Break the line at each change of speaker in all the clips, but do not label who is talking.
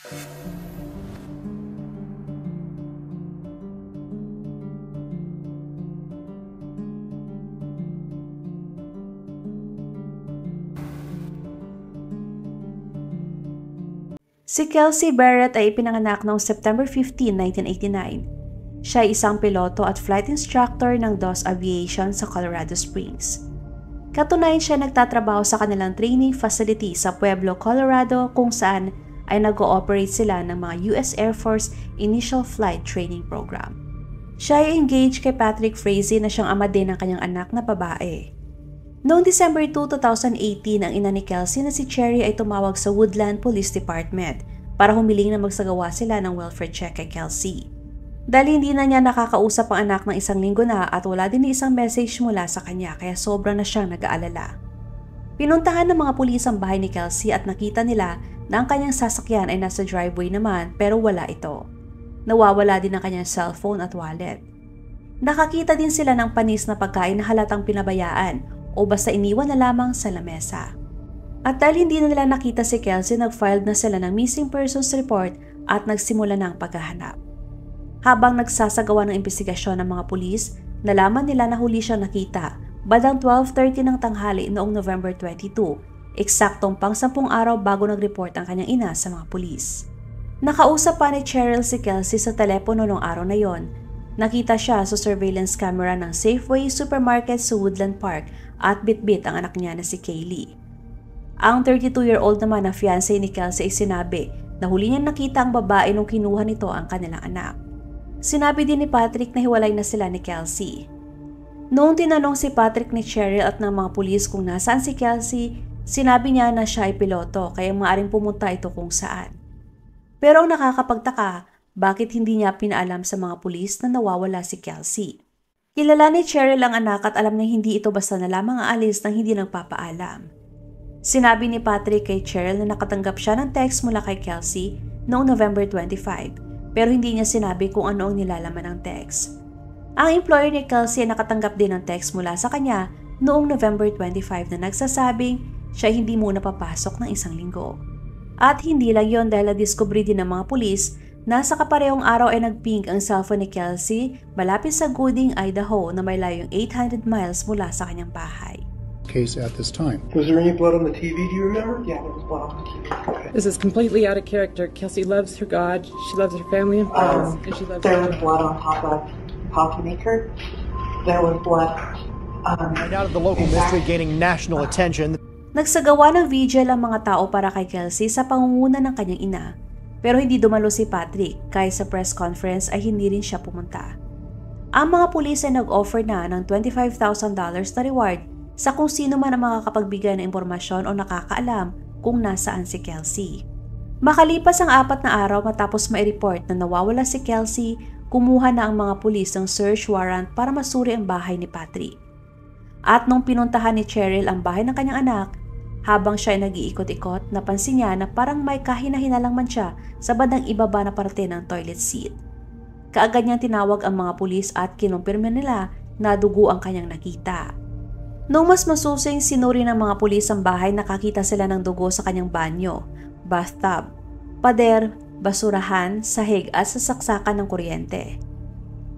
Si Kelsey Barrett ay ipinanganak noong September 15, 1989. Siya ay isang piloto at flight instructor ng DOS Aviation sa Colorado Springs. Katunayan siya nagtatrabaho sa kanilang training facility sa Pueblo, Colorado kung saan ay nag-ooperate sila ng mga US Air Force Initial Flight Training Program. Siya ay engaged kay Patrick Frazee na siyang ama din ng kanyang anak na babae. Noong December 2, 2018, ang ina ni Kelsey na si Cherry ay tumawag sa Woodland Police Department para humiling na magsagawa sila ng welfare check kay Kelsey. Dahil hindi na niya nakakausap ang anak ng isang linggo na at wala din ni isang message mula sa kanya kaya sobra na siyang nag-aalala. Pinuntahan ng mga pulis ang bahay ni Kelsey at nakita nila na ang kanyang sasakyan ay nasa driveway naman pero wala ito. Nawawala din ang kanyang cellphone at wallet. Nakakita din sila ng panis na pagkain na halatang pinabayaan o basta iniwan na lamang sa lamesa. At dahil hindi na nila nakita si Kelsey, nag-filed na sila ng missing persons report at nagsimula ng paghahanap. Habang nagsasagawa ng investigasyon ng mga pulis, nalaman nila na huli siyang nakita bandang 12:30 ng tanghali noong November 22, eksaktong pang 10 araw bago nag-report ang kanyang ina sa mga pulis. Nakausap pa ni Cheryl si Kelsey sa telepono noong araw na yon. Nakita siya sa surveillance camera ng Safeway Supermarket sa Woodland Park at bitbit ang anak niya na si Kaylee. Ang 32-year-old naman na fiancé ni Kelsey ay sinabi na huli niyang nakita ang babae nung kinuha nito ang kanilang anak. Sinabi din ni Patrick na hiwalay na sila ni Kelsey. Noong tinanong si Patrick ni Cheryl at ng mga pulis kung nasaan si Kelsey, sinabi niya na siya ay piloto kaya maaaring pumunta ito kung saan. Pero ang nakakapagtaka, bakit hindi niya pinaalam sa mga pulis na nawawala si Kelsey? Kilala ni Cheryl ang anak at alam na hindi ito basta na lamang aalis nang hindi nagpapaalam. Sinabi ni Patrick kay Cheryl na nakatanggap siya ng text mula kay Kelsey noong November 25, pero hindi niya sinabi kung ano ang nilalaman ng text. Ang employer ni Kelsey ay nakatanggap din ng text mula sa kanya noong November 25 na nagsasabing siya hindi muna papasok ng isang linggo. At hindi lang yon dahil na-discovery din ng mga pulis na sa kaparehong araw ay nag-ping ang cellphone ni Kelsey malapit sa Gooding, Idaho na may layong 800 miles mula sa kanyang bahay.
Case at this time.
Was there any blood on the TV, do you remember? Yeah, there was blood on the TV. Okay.
This is completely out of character. Kelsey loves her God, she loves her family and friends, and she loves
there was blood on top of coffee maker. There was blood.
Right out of the local mystery gaining national attention.
Nagsagawa ng vigil ang mga tao para kay Kelsey sa pangunguna ng kanyang ina. Pero hindi dumalo si Patrick kahit sa press conference ay hindi rin siya pumunta. Ang mga pulis ay nag-offer na ng $25,000 na reward sa kung sino man ang makakapagbigay ng impormasyon o nakakaalam kung nasaan si Kelsey. Makalipas ang 4 na araw matapos mai-report na nawawala si Kelsey, kumuha na ang mga pulis ng search warrant para masuri ang bahay ni Patrick. At nung pinuntahan ni Cheryl ang bahay ng kanyang anak, habang siya ay nag-iikot-ikot, napansin niya na parang may kahina-hinalang man siya sa bandang ibaba na parte ng toilet seat. Kaagad niyang tinawag ang mga pulis at kinumpirma nila na dugo ang kanyang nakita. Nung mas masusing sinuri ng mga pulis ang bahay, nakakita sila ng dugo sa kanyang banyo, bathtub, pader, basurahan, sahig at sasaksakan ng kuryente.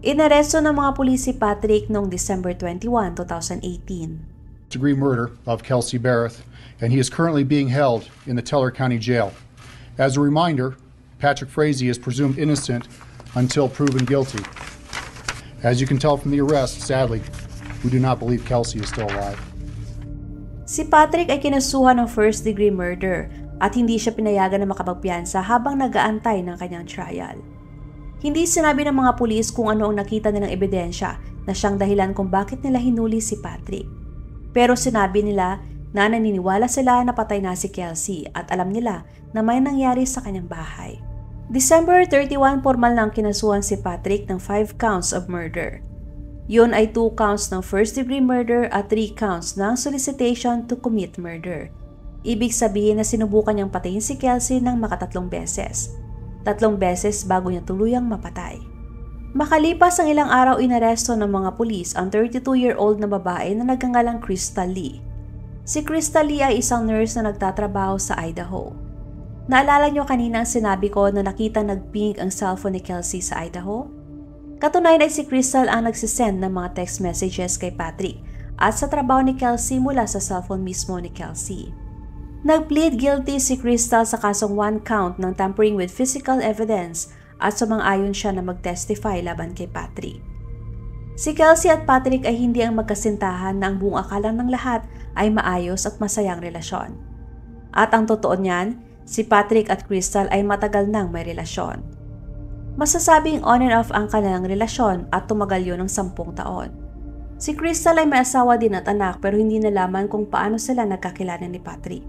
Inaresto ng mga pulis si Patrick noong December 21, 2018.
Degree murder of Kelsey Barrett, and he is currently being held in the Teller County Jail. As a reminder, Patrick Frazee is presumed innocent until proven guilty. As you can tell from the arrest, sadly, we do not believe Kelsey is still alive.
Si Patrick ay kinasuhan ng first-degree murder at hindi siya pinayagan na makapagpiyansa habang nag-aantay ng kanyang trial. Hindi sinabi ng mga pulis kung ano ang nakita nilang ebidensya na siyang dahilan kung bakit nila hinuli si Patrick. Pero sinabi nila na naniniwala sila na patay na si Kelsey at alam nila na may nangyari sa kanyang bahay. December 31, formal nang kinasuhan si Patrick ng 5 counts of murder. Yun ay 2 counts ng first-degree murder at 3 counts ng solicitation to commit murder. Ibig sabihin na sinubukan niyang patayin si Kelsey ng makatatlong beses. 3 beses bago niya tuluyang mapatay. Makalipas ang ilang araw, inaresto ng mga pulis ang 32-year-old na babae na nagngangalang Crystal Lee. Si Crystal Lee ay isang nurse na nagtatrabaho sa Idaho. Naalala nyo kanina ang sinabi ko na nakita nag-ping ang cellphone ni Kelsey sa Idaho? Katunayan ay si Crystal ang nagsisend ng mga text messages kay Patrick at sa trabaho ni Kelsey mula sa cellphone mismo ni Kelsey. Nag-plead guilty si Crystal sa kasong 1 count ng tampering with physical evidence at sumang-ayon siya na mag-testify laban kay Patrick. Si Kelsey at Patrick ay hindi ang magkasintahan na ang buong akala ng lahat ay maayos at masayang relasyon. At ang totoo niyan, si Patrick at Crystal ay matagal nang may relasyon. Masasabing on and off ang kanilang relasyon at tumagal yun ng 10 taon. Si Crystal ay may asawa din at anak pero hindi nalaman kung paano sila nagkakilala ni Patrick.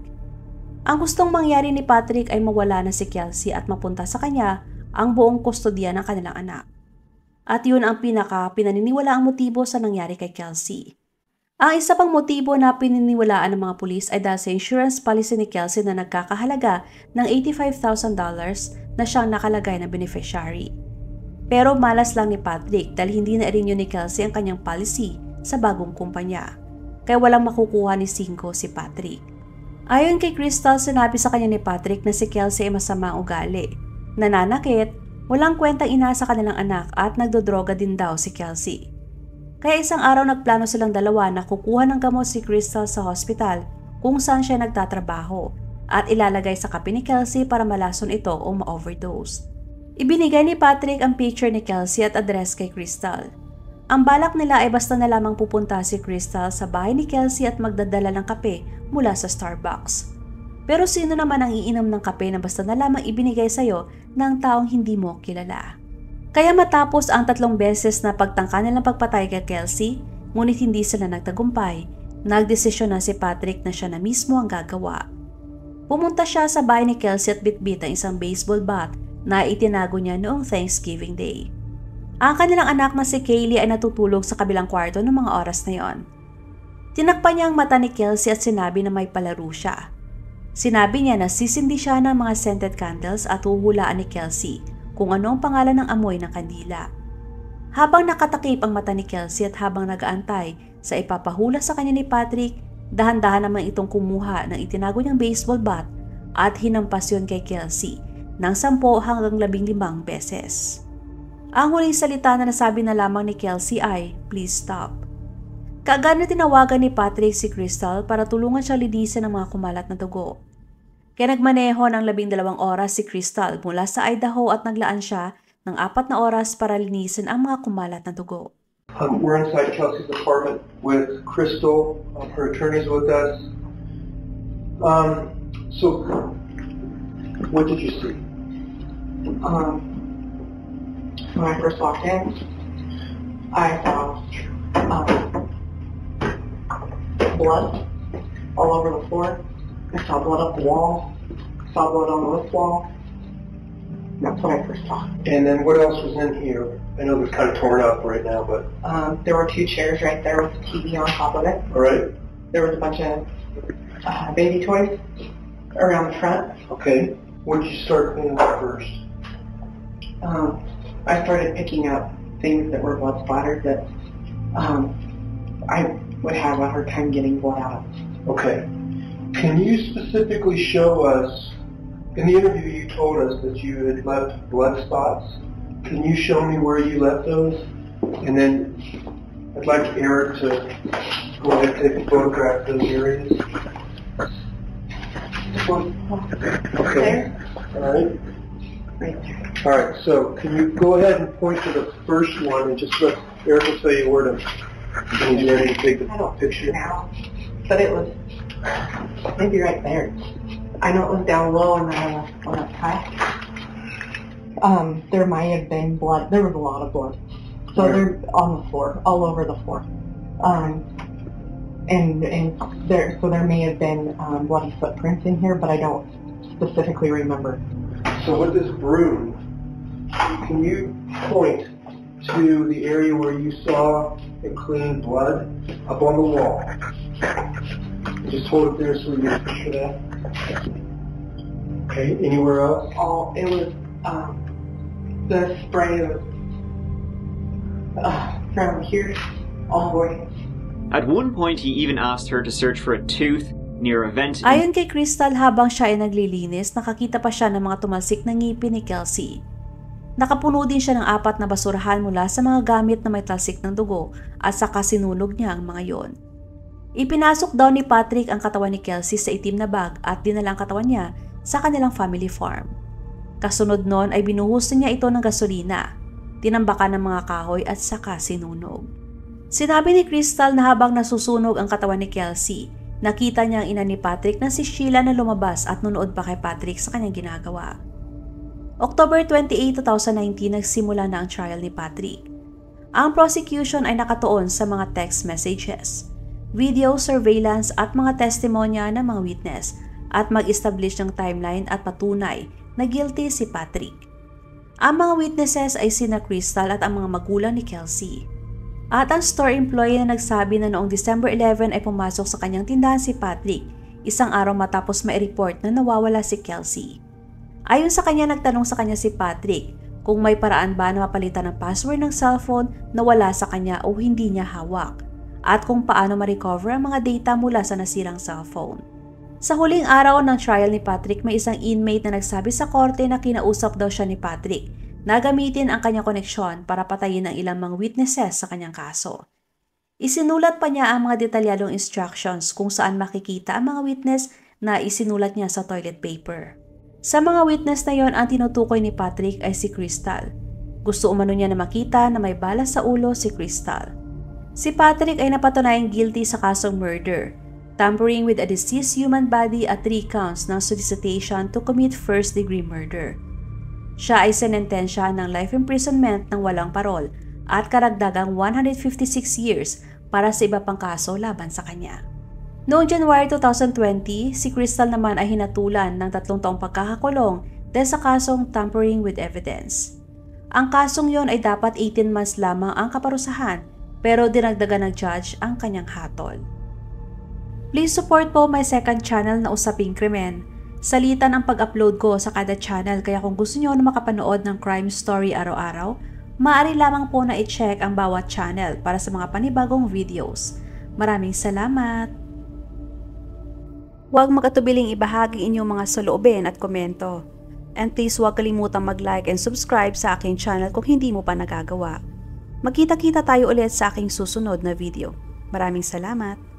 Ang gustong mangyari ni Patrick ay mawala na si Kelsey at mapunta sa kanya ang buong kustodya ng kanilang anak. At yun ang pinaniniwalaang motibo sa nangyari kay Kelsey. Ang isa pang motibo na pininiwalaan ng mga pulis ay dahil sa insurance policy ni Kelsey na nagkakahalaga ng $85,000 na siyang nakalagay na beneficiary. Pero malas lang ni Patrick dahil hindi na rin yun ni Kelsey ang kanyang policy sa bagong kumpanya. Kaya walang makukuha ni Cinco si Patrick. Ayon kay Crystal, sinabi sa kanya ni Patrick na si Kelsey ay masama ang ugali, nananakit, walang kwentang ina sa kanilang anak at nagdodroga din daw si Kelsey. Kaya isang araw nagplano silang dalawa na kukuha ng gamot si Crystal sa hospital kung saan siya nagtatrabaho at ilalagay sa kape ni Kelsey para malason ito o ma-overdose. Ibinigay ni Patrick ang picture ni Kelsey at address kay Crystal. Ang balak nila ay basta na lamang pupunta si Crystal sa bahay ni Kelsey at magdadala ng kape mula sa Starbucks. Pero sino naman ang iinom ng kape na basta na lamang ibinigay sa'yo ng taong hindi mo kilala? Kaya matapos ang 3 beses na pagtangka nilang pagpatay kay Kelsey, ngunit hindi sila nagtagumpay, nagdesisyon na si Patrick na siya na mismo ang gagawa. Pumunta siya sa bahay ni Kelsey at bitbit ang isang baseball bat na itinago niya noong Thanksgiving Day. Ang kanilang anak na si Kaylee ay natutulog sa kabilang kwarto ng mga oras na yon. Tinakpan niya ang mata ni Kelsey at sinabi na may palaro siya. Sinabi niya na sisindi siya ng mga scented candles at huhulaan ni Kelsey kung ano ang pangalan ng amoy ng kandila. Habang nakatakip ang mata ni Kelsey at habang nag-aantay sa ipapahula sa kanya ni Patrick, dahan-dahan naman itong kumuha ng itinago niyang baseball bat at hinampas yun kay Kelsey ng 10 hanggang 15 beses. Ang huling salita na nasabi na lamang ni Kelsey ay, "Please stop." Kaagad na tinawagan ni Patrick si Crystal para tulungan siya linisin ang mga kumalat na dugo. Kaya nagmaneho ng 12 oras si Crystal mula sa Idaho at naglaan siya ng 4 na oras para linisin ang mga kumalat na dugo.
We're inside Kelsey's apartment with Crystal. Her attorney's with us. So, what did you see?
When I first walked in, I saw blood all over the floor. I saw blood up the wall. Saw blood on this wall. That's what I first saw.
And then what else was in here? I know it's kind of torn up right now, but...
There were 2 chairs right there with a TV on top of it.
All right.
There was a bunch of baby toys around the front.
Okay. What did you start cleaning up first?
I started picking up things that were blood splattered that I would have a hard time getting blood out of.
Okay. Can you specifically show us, in the interview you told us that you had left blood spots. Can you show me where you left those? And then I'd like Eric to go ahead and take a photograph of those areas. Okay. All right.
Right there.
All right. So can you go ahead and point to the first one and just let Eric will tell you where to. When he's ready to take the
I don't
picture.
now, but it was maybe right there. I know it was down low and then I went up high. There might have been blood. There was a lot of blood. So they're on the floor, all over the floor. And there may have been bloody footprints in here, but I don't specifically remember.
So with this broom, can you point to the area where you saw and clean blood up on the wall? Just hold it there so we get a picture of that. Okay, anywhere else?
It was the spray was from here all the way.
At one point, he even asked her to search for a tooth, near a vent.
Ayon kay Crystal, habang siya ay naglilinis, nakakita pa siya ng mga tumalsik na ngipin ni Kelsey. Nakapuno din siya ng 4 na basurahan mula sa mga gamit na may talsik ng dugo at saka sinunog niya ang mga yon. Ipinasok daw ni Patrick ang katawan ni Kelsey sa itim na bag at dinala ang katawan niya sa kanilang family farm. Kasunod nun ay binuhos niya ito ng gasolina, tinambakan ng mga kahoy at saka sinunog. Sinabi ni Crystal na habang nasusunog ang katawan ni Kelsey, nakita niya ang ina ni Patrick na si Sheila na lumabas at nunood pa kay Patrick sa kanyang ginagawa. October 28, 2019, nagsimula na ang trial ni Patrick. Ang prosecution ay nakatuon sa mga text messages, video surveillance at mga testimonya ng mga witness at mag-establish ng timeline at patunay na guilty si Patrick. Ang mga witnesses ay sina Crystal at ang mga magulang ni Kelsey. At ang store employee na nagsabi na noong December 11 ay pumasok sa kanyang tindahan si Patrick, isang araw matapos mai-report na nawawala si Kelsey. Ayon sa kanya, nagtanong sa kanya si Patrick kung may paraan ba na mapalitan ng password ng cellphone na wala sa kanya o hindi niya hawak, at kung paano ma-recover ang mga data mula sa nasirang cellphone. Sa huling araw ng trial ni Patrick, may isang inmate na nagsabi sa korte na kinausap daw siya ni Patrick na gamitin ang kanyang koneksyon para patayin ang ilang mga witnesses sa kanyang kaso. Isinulat pa niya ang mga detalyadong instructions kung saan makikita ang mga witness na isinulat niya sa toilet paper. Sa mga witness na yon, ang tinutukoy ni Patrick ay si Crystal. Gusto umano niya na makita na may bala sa ulo si Crystal. Si Patrick ay napatunayang guilty sa kasong murder, tampering with a deceased human body at 3 counts ng solicitation to commit first-degree murder. Siya ay senentensya ng life imprisonment ng walang parol at karagdagang 156 years para sa iba pang kaso laban sa kanya. Noong January 2020, si Crystal naman ay hinatulan ng 3 taong pagkakakulong dahil sa kasong tampering with evidence. Ang kasong yon ay dapat 18 months lamang ang kaparusahan, pero dinagdagan ng judge ang kanyang hatol. Please support po my second channel na Usaping Krimen. Salitan ang pag-upload ko sa kada channel, kaya kung gusto niyo na makapanood ng crime story araw-araw, maaari lamang po na i-check ang bawat channel para sa mga panibagong videos. Maraming salamat! Huwag magatubiling ibahagi inyong mga saloobin at komento. And please huwag kalimutang mag-like and subscribe sa aking channel kung hindi mo pa nagagawa. Magkita-kita tayo ulit sa aking susunod na video. Maraming salamat!